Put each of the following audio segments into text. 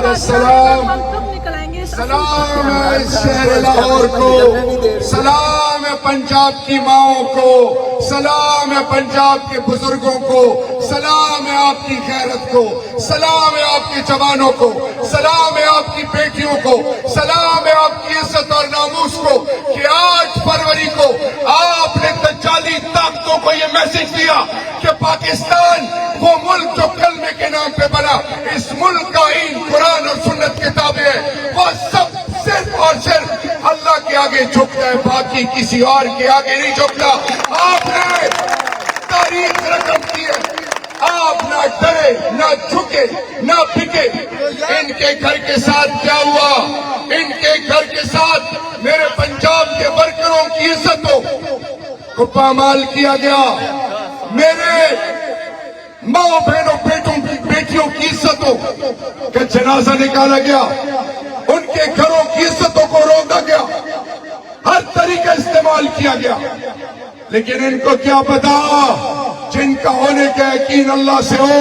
سلام سلام ہے شہر لاہور کو، سلام ہے پنجاب کی ماؤں کو، سلام ہے پنجاب کے بزرگوں کو، سلام ہے آپ کی غیرت کو، سلام ہے آپ کے جوانوں کو، سلام ہے آپ کی بیٹیوں کو، سلام ہے آپ کی عزت اور ناموس کو کہ 8 فروری کو آپ نے دجالی طاقتوں کو یہ میسج دیا کہ پاکستان وہ ملک جو کلمے کے نام پہ بنا، اس ملک کا این قرآن اور سنت کتابیں ہے، وہ سب صرف اور صرف اللہ کے آگے جھکتا ہے، باقی کسی اور کے آگے نہیں جھکتا۔ آپ نے تاریخ رقم کی ہے، آپ نہ ڈرے نہ جھکے نہ بکے۔ ان کے گھر کے ساتھ کیا ہوا؟ ان کے گھر کے ساتھ میرے پنجاب کے ورکروں کی عزتوں کو پامال کیا گیا، میرے ماں بہنوں بیٹیوں کی عزتوں کا جنازہ نکالا گیا، ان کے گھروں کی عزتوں کو روکا گیا، ہر طریقہ استعمال کیا گیا۔ لیکن ان کو کیا پتا، جن کا ہونے کا یقین اللہ سے ہو،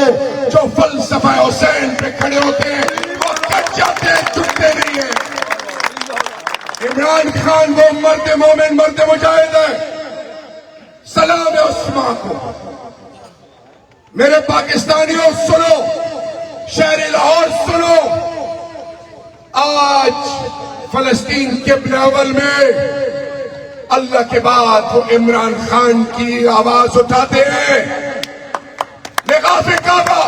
جو فلسفہ حسین پہ کھڑے ہوتے ہیں وہ کٹ جاتے ہیں، جھکتے نہیں ہیں۔ عمران خان وہ مرد مومن، مرد مجاہد ہے، سلام ہے اس ماں کو۔ میرے پاکستانیوں سنو، شہر لاہور سنو، آج فلسطین کے اول میں اللہ کے بعد وہ عمران خان کی آواز اٹھاتے ہیں۔ لغاف کعبہ،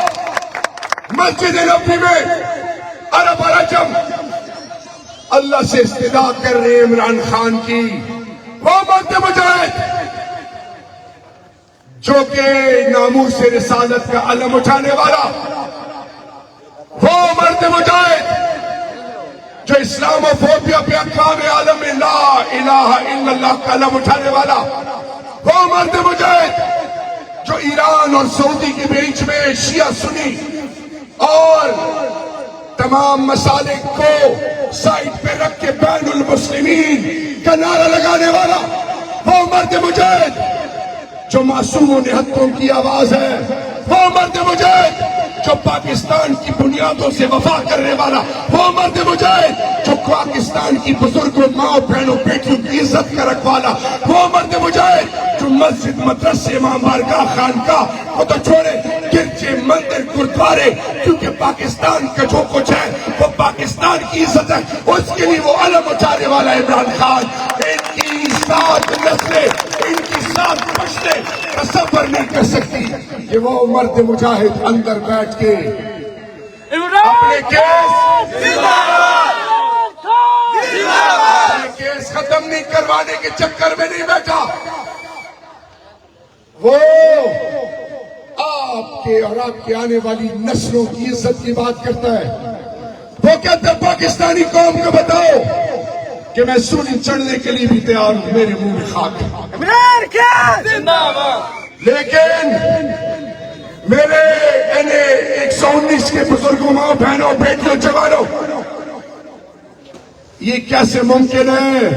مسجد نبوی میں عرب اور عجم اللہ سے استدعا کر رہے ہیں عمران خان کی، وہ مرد مجاہد جو کہ ناموس رسالت کا علم اٹھانے والا، وہ مرد مجاہد جو اسلام و فوبیا پہ اقوام عالم میں لا الہ الا اللہ کا علم اٹھانے والا، وہ مرد مجاہد جو ایران اور سعودی کے بیچ میں شیعہ سنی اور تمام مسالک کو سائٹ پہ رکھ کے بین المسلمین کا نعرہ لگانے والا، وہ مرد مجاہد جو معصوموں نہتوں کی آواز ہے، وہ مرد مجاہد جو پاکستان کی بنیادوں سے وفا کرنے والا، وہ مرد مجاہد جو پاکستان کی بزرگوں، ماں بہنوں بیٹیوں کی عزت کا رکھوالا، وہ مرد مجاہد جو مسجد مدرسے ماں بارگاہ خانقاہ کو تو چھوڑے، گرجے مندر گردوارے، کیونکہ پاکستان کا جو کچھ ہے وہ پاکستان کی عزت ہے، اس کے لیے وہ علم اٹھانے والا عمران خان۔ ان کی 7 نسلیں، ان کی 7 پشتیں تصور نہیں کر سکتی کہ وہ مرد مجاہد اندر بیٹھ کے اپنے کیس ختم نہیں کروانے کے چکر میں نہیں بیٹھا، وہ آپ کے اور آپ کے آنے والی نسلوں کی عزت کی بات کرتا ہے۔ وہ کہتا ہے پاکستانی قوم کو بتاؤ کہ میں سولی چڑھنے کے لیے بھی تیار ہوں، میرے منہ میں خاک ہے، لیکن میرے 119 کے بزرگوں، ماں بہنوں بیٹیوں جوانوں، یہ کیسے ممکن ہے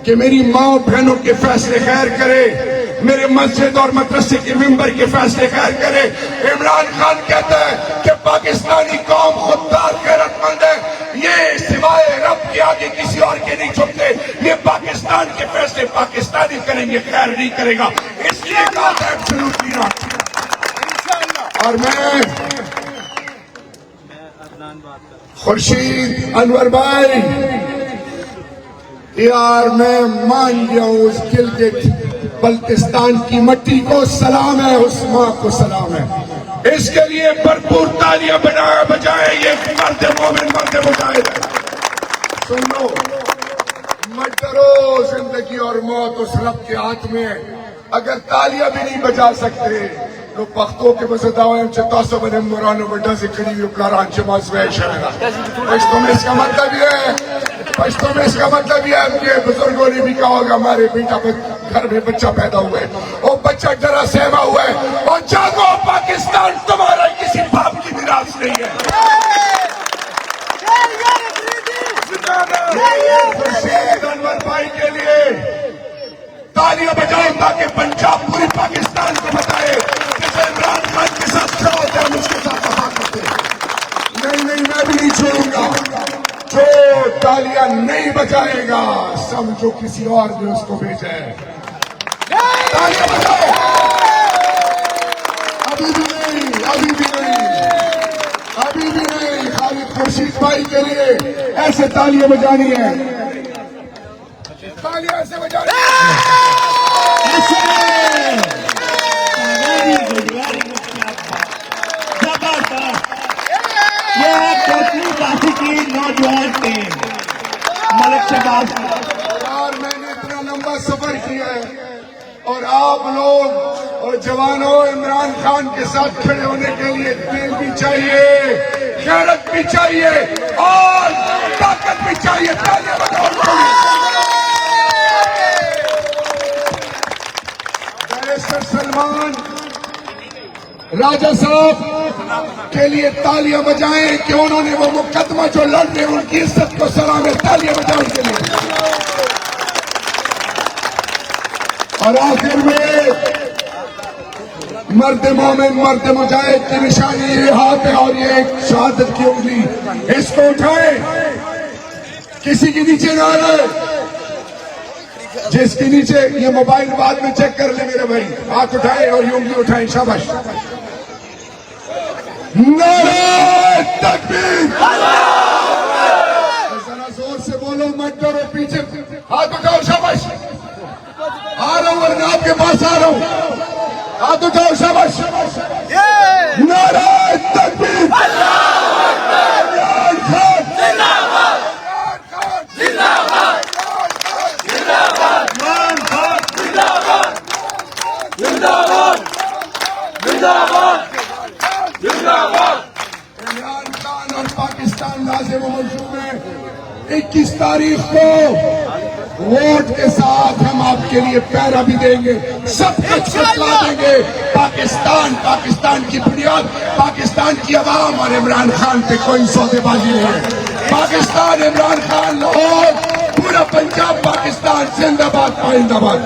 کہ میری ماں بہنوں کے فیصلے خیر کرے، میرے مسجد اور مدرسے کے ممبر کے فیصلے خیر کرے؟ عمران خان کہتا ہے کہ پاکستانی قوم خوددار غیرت مند ہے، یہ سوائے رب کے آگے کسی اور کے نہیں جھکتے، یہ پاکستان کے فیصلے پاکستانی کریں گے، خیر نہیں کرے گا، اس لیے کہا تھا ایبسولوٹلی ناٹ۔ اور میں خورشید انور بھائی یار، میں مان گیا ہوں اس گلگت بلتستان کی مٹی کو سلام ہے، اس ماں کو سلام ہے، اس کے لیے بھرپور تالیاں بجائے، یہ مرد مومن، مرد مجاہد ہے۔ سن لو، مت ڈرو، زندگی اور موت اس رب کے ہاتھ میں ہے، اگر تالیاں بھی نہیں بجا سکتے تو پختوں کے بزداؤں ہم چتاسو بنے مرانو بڑا سے کھڑی ہوئی کاران چماز ویش ہے۔ پشتوں میں اس کا مطلب یہ ہے، پشتوں میں اس کا مطلب یہ ہے کہ بزرگوں نے بھی کہا ہوگا ہمارے بیٹا گھر میں بچہ پیدا ہوا ہے، وہ بچہ ڈرا سہما ہوا ہے، اور جاگو پاکستان تمہارا کسی باپ کی میراث نہیں ہے۔ خورشید انور بھائی کے لیے تالیاں بجاؤ تاکہ پنجاب پوری پاکستان کو بتائے کہ عمران خان کے ساتھ کیا ہوتا ہے، ہم اس کے ساتھ وفا کرتے ہیں۔ نہیں، میں بھی نہیں چھوڑوں تالیاں نہیں بجائے گا سمجھو کسی اور نے اس کو بھیجا ہے. تالیاں بجاؤ. ابھی بھی نہیں, ابھی بھی نہیں, ابھی بھی نہیں. خالد خورشید بھائی کے لیے ایسے تالیاں بجانی ہے, تالیاں ایسے بجانی کی نوجوان ٹیم ملک شہباز. یار میں نے اتنا لمبا سفر کیا ہے اور آپ لوگ اور جوانوں عمران خان کے ساتھ کھڑے ہونے کے لیے دل بھی چاہیے, غیرت بھی چاہیے اور طاقت بھی چاہیے. تالیاں بجاؤ. بیرسٹر سلمان راجہ صاحب کے لیے تالیاں بجائیں کہ انہوں نے وہ مقدمہ جو لڑ رہے ان کی عزت کو سلام ہے. تالیاں بجاؤ ان کے لیے. اور آخر میں مرد مومن مرد مجاہد کی نشانی یہ ہاتھ ہے اور یہ ایک شہادت کی انگلی. اس کو اٹھائیں, کسی کے نیچے نہ رہے. جس کے نیچے یہ موبائل بعد میں چیک کر لے میرے بھائی. ہاتھ اٹھائے اور یہ انگلی اٹھائیں. شاباش. نعرہ تکبیر. ذرا زور سے بولو, مت ڈرو. پیچھے ہاتھ اٹھاؤ. شاباش. آ رہا ہوں ورنہ آپ کے پاس آ رہا ہوں. ہاتھ اٹھاؤ. شاباش. نعرہ تکبیر. عمران خان زندہ باد. زندہ باد. زندہ باد. عمران خان زندہ باد. زندہ باد. زندہ باد. زندہ باد. عمران خان اور پاکستان لازم و منصوب ہے. 21 تاریخ کو ووٹ کے ساتھ ہم آپ کے لیے پیرا بھی دیں گے, سب کچھ بتلا دیں گے. پاکستان کی بنیاد, پاکستان کی عوام اور عمران خان پہ کوئی سودے بازی نہیں ہے. پاکستان, عمران خان اور پورا پنجاب پاکستان زندہ باد. آئندہ باد.